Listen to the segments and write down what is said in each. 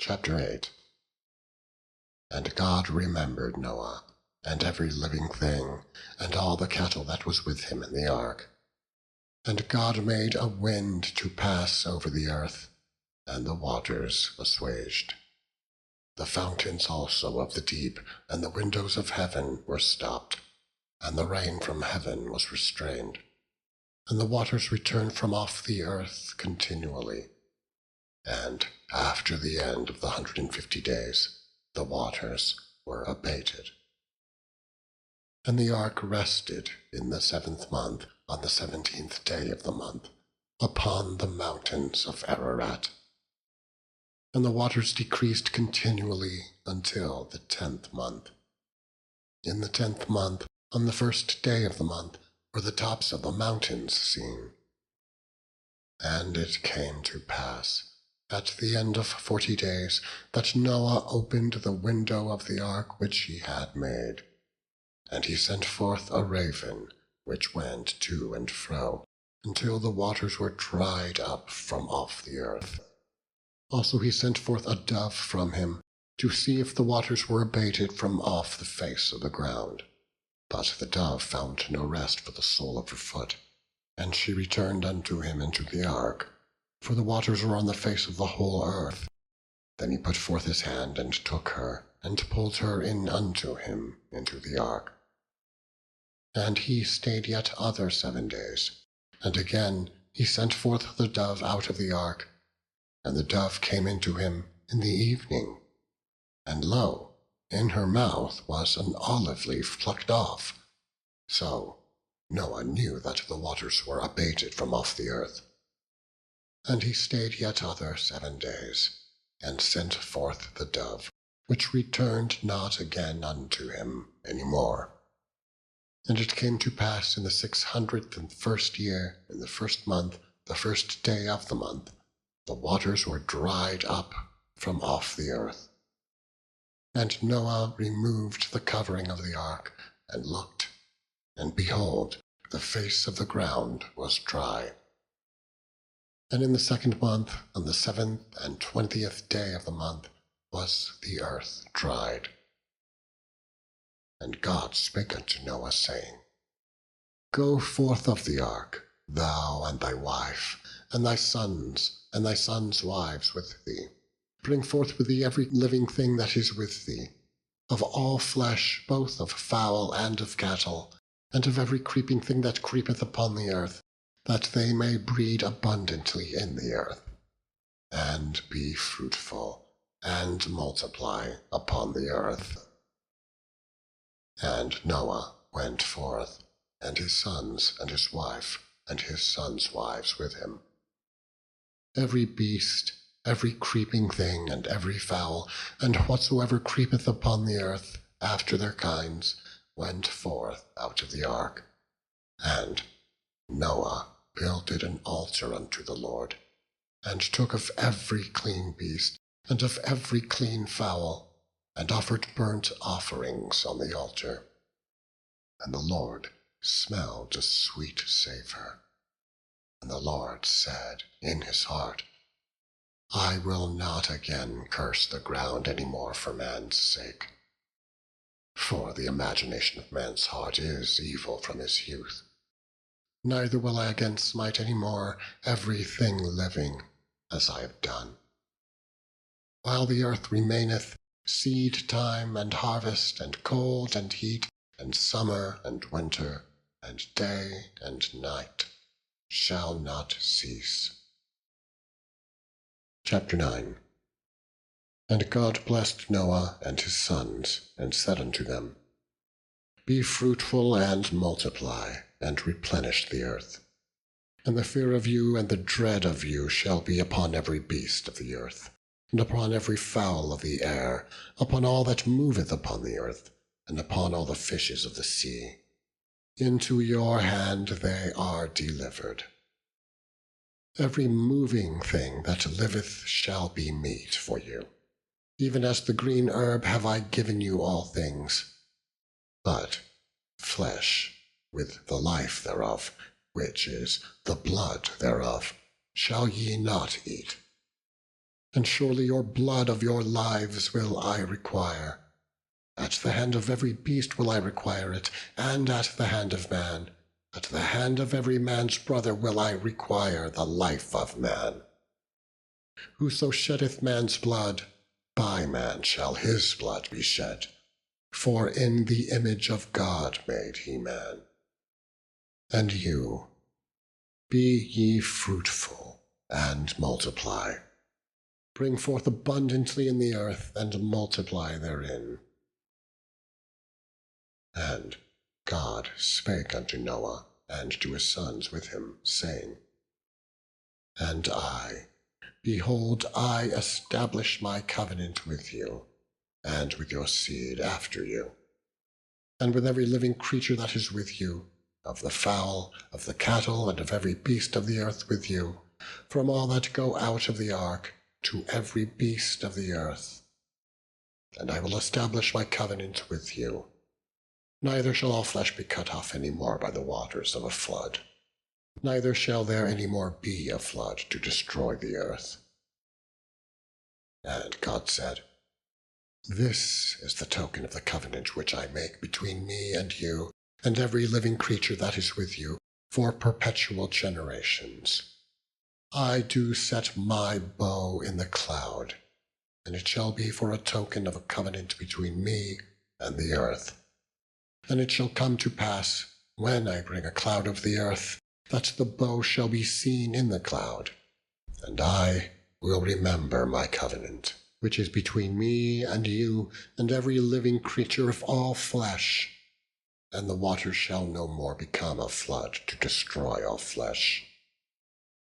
Chapter 8. And God remembered Noah, and every living thing, and all the cattle that was with him in the ark. And God made a wind to pass over the earth, and the waters assuaged. The fountains also of the deep and the windows of heaven were stopped, and the rain from heaven was restrained, and the waters returned from off the earth continually. And after the end of the 150 days, the waters were abated. And the ark rested in the 7th month, on the 17th day of the month, upon the mountains of Ararat. And the waters decreased continually until the 10th month. In the 10th month, on the 1st day of the month, were the tops of the mountains seen. And it came to pass, at the end of 40 days, that Noah opened the window of the ark which he had made. And he sent forth a raven, which went to and fro, until the waters were dried up from off the earth. Also he sent forth a dove from him, to see if the waters were abated from off the face of the ground. But the dove found no rest for the sole of her foot, and she returned unto him into the ark, for the waters were on the face of the whole earth. Then he put forth his hand, and took her, and pulled her in unto him into the ark. And he stayed yet other 7 days, and again he sent forth the dove out of the ark. And the dove came into him in the evening, and lo, in her mouth was an olive leaf plucked off. So Noah knew that the waters were abated from off the earth. And he stayed yet other 7 days, and sent forth the dove, which returned not again unto him any more. And it came to pass in the 601st year, in the 1st month, the 1st day of the month, the waters were dried up from off the earth. And Noah removed the covering of the ark, and looked, and behold, the face of the ground was dry. And in the 2nd month, on the 7th and 20th day of the month, was the earth dried. And God spake unto Noah, saying, Go forth of the ark, thou and thy wife, and thy sons wives with thee. Bring forth with thee every living thing that is with thee, of all flesh, both of fowl and of cattle, and of every creeping thing that creepeth upon the earth, that they may breed abundantly in the earth, and be fruitful, and multiply upon the earth. And Noah went forth, and his sons, and his wife, and his sons' wives with him. Every beast, every creeping thing, and every fowl, and whatsoever creepeth upon the earth, after their kinds, went forth out of the ark. And Noah builded an altar unto the Lord, and took of every clean beast, and of every clean fowl, and offered burnt offerings on the altar. And the Lord smelled a sweet savour. And the Lord said in his heart, I will not again curse the ground any more for man's sake. For the imagination of man's heart is evil from his youth. Neither will I again smite any more every thing living, as I have done. While the earth remaineth, seed time and harvest, and cold and heat, and summer and winter, and day and night shall not cease. Chapter 9. And God blessed Noah and his sons, and said unto them, Be fruitful and multiply, and replenish the earth. And the fear of you and the dread of you shall be upon every beast of the earth, and upon every fowl of the air, upon all that moveth upon the earth, and upon all the fishes of the sea. Into your hand they are delivered. Every moving thing that liveth shall be meat for you. Even as the green herb have I given you all things. But flesh, with the life thereof, which is the blood thereof, shall ye not eat. And surely your blood of your lives will I require. At the hand of every beast will I require it, and at the hand of man, at the hand of every man's brother will I require the life of man. Whoso sheddeth man's blood, by man shall his blood be shed. For in the image of God made he man. And you, be ye fruitful, and multiply. Bring forth abundantly in the earth, and multiply therein. And God spake unto Noah, and to his sons with him, saying, And I, behold, I establish my covenant with you, and with your seed after you, and with every living creature that is with you, of the fowl, of the cattle, and of every beast of the earth with you, from all that go out of the ark, to every beast of the earth. And I will establish my covenant with you. Neither shall all flesh be cut off any more by the waters of a flood, neither shall there any more be a flood to destroy the earth. And God said, This is the token of the covenant which I make between me and you, and every living creature that is with you, for perpetual generations. I do set my bow in the cloud, and it shall be for a token of a covenant between me and the earth. And it shall come to pass, when I bring a cloud over the earth, that the bow shall be seen in the cloud. And I will remember my covenant, which is between me and you and every living creature of all flesh. And the waters shall no more become a flood to destroy all flesh.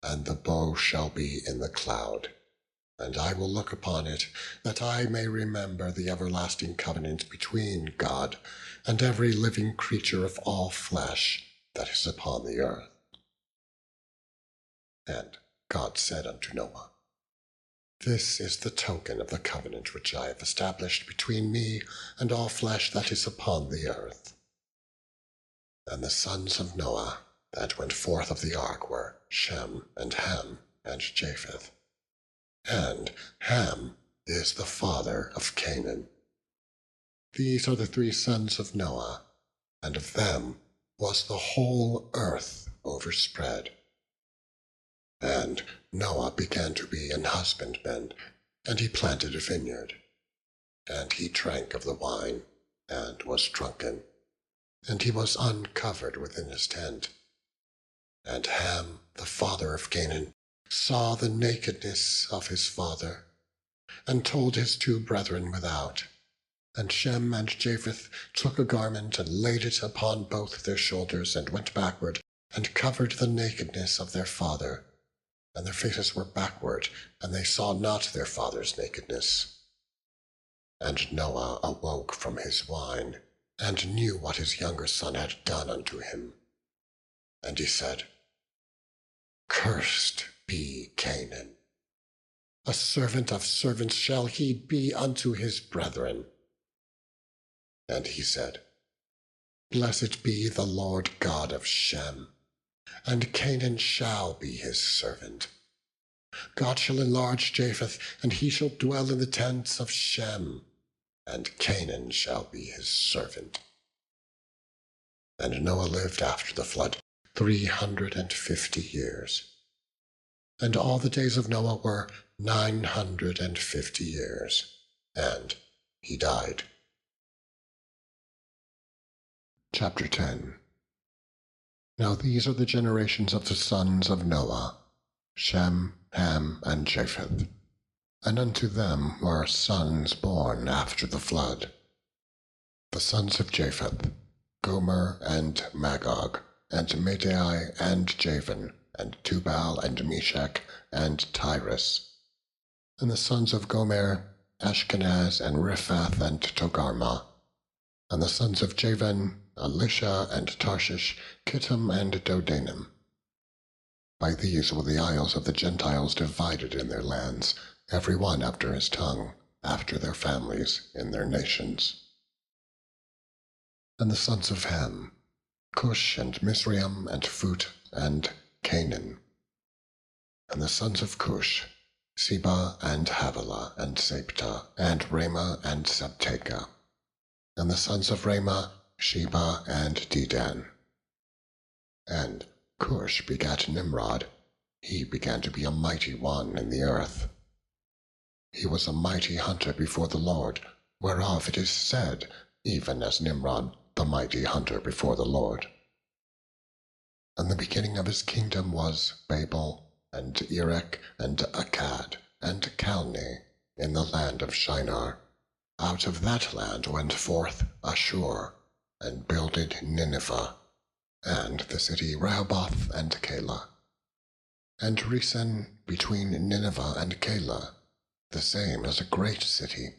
And the bow shall be in the cloud, and I will look upon it, that I may remember the everlasting covenant between God and every living creature of all flesh that is upon the earth. And God said unto Noah, This is the token of the covenant which I have established between me and all flesh that is upon the earth. And the sons of Noah that went forth of the ark were Shem and Ham and Japheth. And Ham is the father of Canaan. These are the 3 sons of Noah, and of them was the whole earth overspread. And Noah began to be an husbandman, and he planted a vineyard. And he drank of the wine, and was drunken, and he was uncovered within his tent. And Ham, the father of Canaan, saw the nakedness of his father, and told his 2 brethren without. And Shem and Japheth took a garment, and laid it upon both their shoulders, and went backward, and covered the nakedness of their father. And their faces were backward, and they saw not their father's nakedness. And Noah awoke from his wine, and knew what his younger son had done unto him. And he said, Cursed be Canaan. A servant of servants shall he be unto his brethren. And he said, Blessed be the Lord God of Shem, and Canaan shall be his servant. God shall enlarge Japheth, and he shall dwell in the tents of Shem, and Canaan shall be his servant. And Noah lived after the flood 350 years. And all the days of Noah were 950 years, and he died. Chapter 10. Now these are the generations of the sons of Noah, Shem, Ham, and Japheth. And unto them were sons born after the flood. The sons of Japheth, Gomer and Magog, and Madai and Javan, and Tubal and Meshach and Tyrus. And the sons of Gomer, Ashkenaz and Riphath and Togarmah. And the sons of Javan, Elisha and Tarshish, Kittim and Dodanim. By these were the isles of the Gentiles divided in their lands, every one after his tongue, after their families, in their nations. And the sons of Ham, Cush and Mizraim and Phut and Canaan. And the sons of Cush, Seba and Havilah and Sapta and Ramah and Sabteka. And the sons of Ramah, Sheba and Dedan. And Cush begat Nimrod. He began to be a mighty one in the earth. He was a mighty hunter before the Lord, whereof it is said, even as Nimrod, the mighty hunter before the Lord. And the beginning of his kingdom was Babel, and Erech, and Akkad, and Calneh, in the land of Shinar. Out of that land went forth Ashur, and builded Nineveh, and the city Rehoboth and Calah. And Resen between Nineveh and Calah, the same as a great city.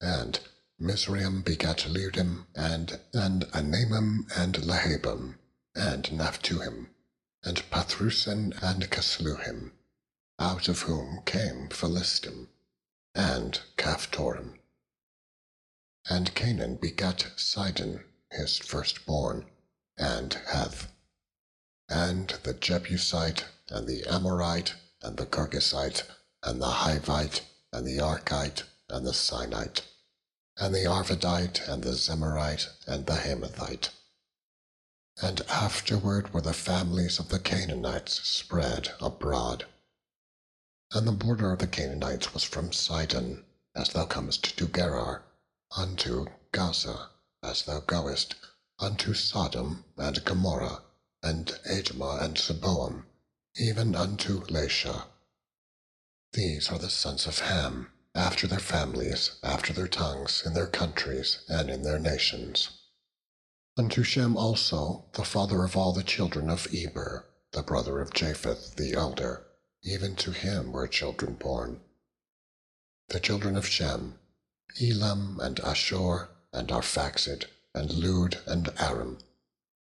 And Mizraim begat Ludim, and Anamim, and Lehabim, and Naphtuhim, and Pathrusim, and Casluhim, out of whom came Philistim, and Caphtorim. And Canaan begat Sidon, his firstborn, and Heth, and the Jebusite, and the Amorite, and the Girgasite, and the Hivite, and the Archite, and the Sinite, and the Arvadite, and the Zemarite, and the Hamathite. And afterward were the families of the Canaanites spread abroad. And the border of the Canaanites was from Sidon, as thou comest to Gerar, unto Gaza, as thou goest, unto Sodom and Gomorrah, and Admah and Zeboam, even unto Lasha. These are the sons of Ham, after their families, after their tongues, in their countries, and in their nations. Unto Shem also, the father of all the children of Eber, the brother of Japheth the elder, even to him were children born. The children of Shem, Elam, and Ashur, and Arphaxad, and Lud, and Aram.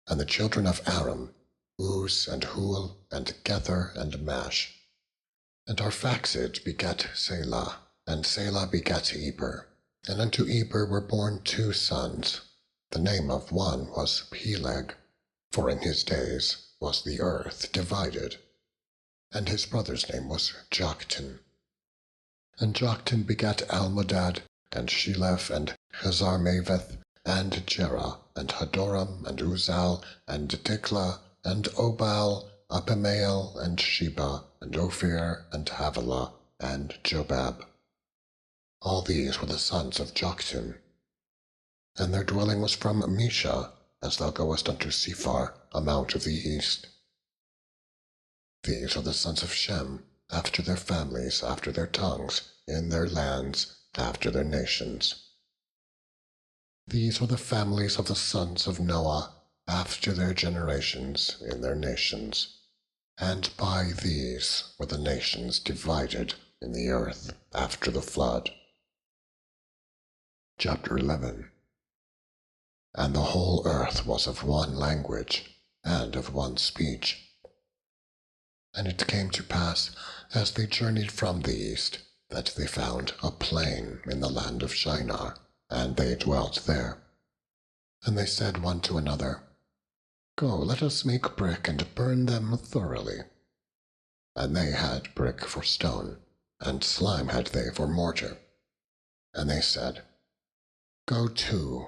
And the children of Aram, Uz, and Hul, and Gether, and Mash. And Arphaxad begat Selah, and Selah begat Eber. And unto Eber were born 2 sons. The name of one was Peleg, for in his days was the earth divided. And his brother's name was Joktan. And Joktan begat Almodad, and Sheleph, and Hazarmaveth, and Jerah, and Hadoram, and Uzal, and Diklah, and Obal, Abimael, and Sheba, and Ophir, and Havilah, and Jobab. All these were the sons of Joktan. And their dwelling was from Mesha, as thou goest unto Sephar, a mount of the east. These are the sons of Shem, after their families, after their tongues, in their lands, after their nations. These are the families of the sons of Noah, after their generations, in their nations. And by these were the nations divided in the earth after the flood. Chapter 11. And the whole earth was of one language, and of one speech. And it came to pass, as they journeyed from the east, that they found a plain in the land of Shinar, and they dwelt there. And they said one to another, Go, let us make brick, and burn them thoroughly. And they had brick for stone, and slime had they for mortar. And they said, Go to,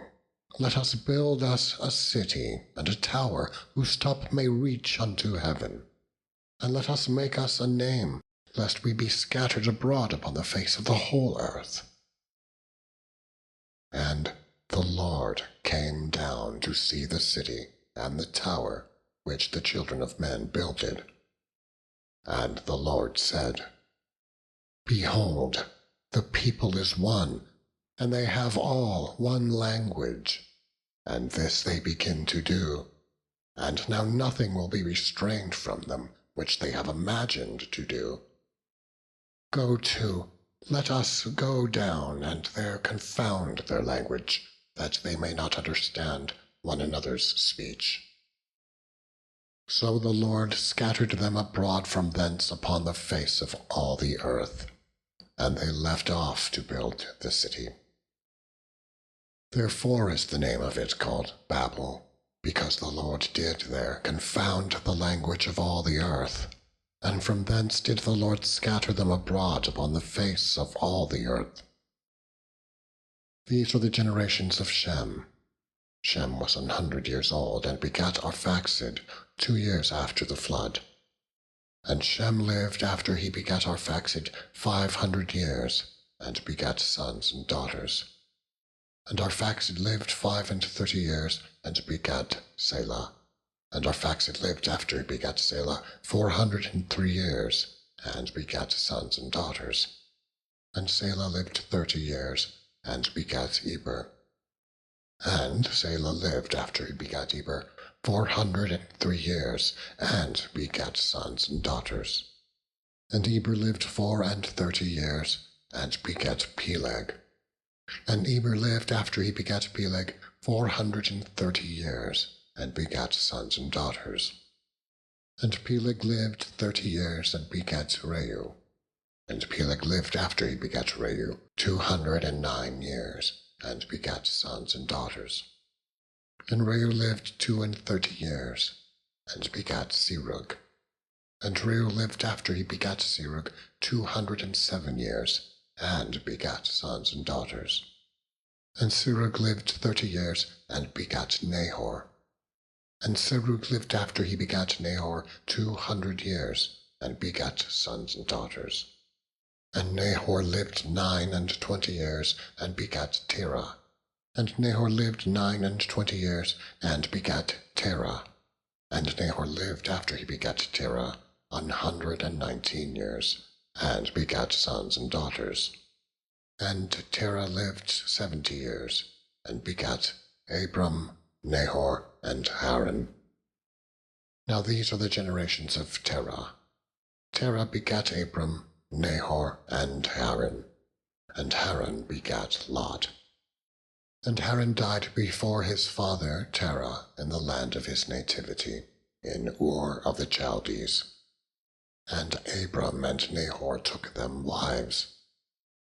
let us build us a city, and a tower, whose top may reach unto heaven. And let us make us a name, lest we be scattered abroad upon the face of the whole earth. And the Lord came down to see the city and the tower which the children of men builded. And the Lord said, Behold, the people is one, and they have all one language. And this they begin to do, and now nothing will be restrained from them, which they have imagined to do. Go to, let us go down, and there confound their language, that they may not understand one another's speech. So the Lord scattered them abroad from thence upon the face of all the earth, and they left off to build the city. Therefore is the name of it called Babel, because the Lord did there confound the language of all the earth, and from thence did the Lord scatter them abroad upon the face of all the earth. These are the generations of Shem. Shem was 100 years old, and begat Arphaxad 2 years after the flood. And Shem lived after he begat Arphaxad 500 years, and begat sons and daughters. And Arphaxad lived 35 years, and begat Selah. And Arphaxad lived after he begat Selah 403 years, and begat sons and daughters. And Selah lived 30 years, and begat Eber. And Selah lived after he begat Eber 403 years, and begat sons and daughters. And Eber lived 34 years, and begat Peleg. And Eber lived after he begat Peleg 430 years, and begat sons and daughters. And Peleg lived 30 years, and begat Reu. And Peleg lived after he begat Reu 209 years, and begat sons and daughters. And Reu lived 32 years, and begat Serug. And Reu lived after he begat Serug 207 years, and begat sons and daughters. And Serug lived 30 years, and begat Nahor. And Serug lived after he begat Nahor 200 years, and begat sons and daughters. And Nahor lived 29 years, and begat Terah. And Nahor lived 29 years, and begat Terah. And Nahor lived after he begat Terah 119 years, and begat sons and daughters. And Terah lived 70 years, and begat Abram, Nahor, and Haran. Now these are the generations of Terah. Terah begat Abram, Nahor, and Haran. And Haran begat Lot. And Haran died before his father Terah in the land of his nativity, in Ur of the Chaldees. And Abram and Nahor took them wives.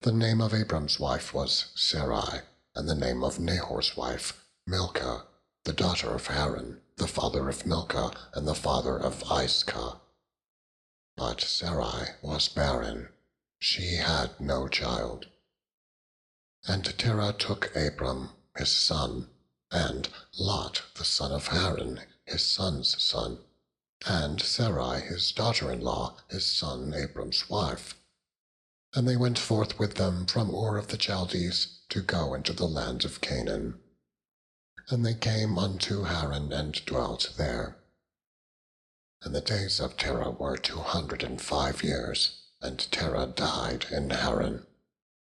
The name of Abram's wife was Sarai, and the name of Nahor's wife Milcah, the daughter of Haran, the father of Milcah, and the father of Iscah. But Sarai was barren; she had no child. And Terah took Abram his son, and Lot the son of Haran his son's son, and Sarai his daughter-in-law his son Abram's wife. And they went forth with them from Ur of the Chaldees to go into the land of Canaan. And they came unto Haran, and dwelt there. And the days of Terah were 205 years, and Terah died in Haran.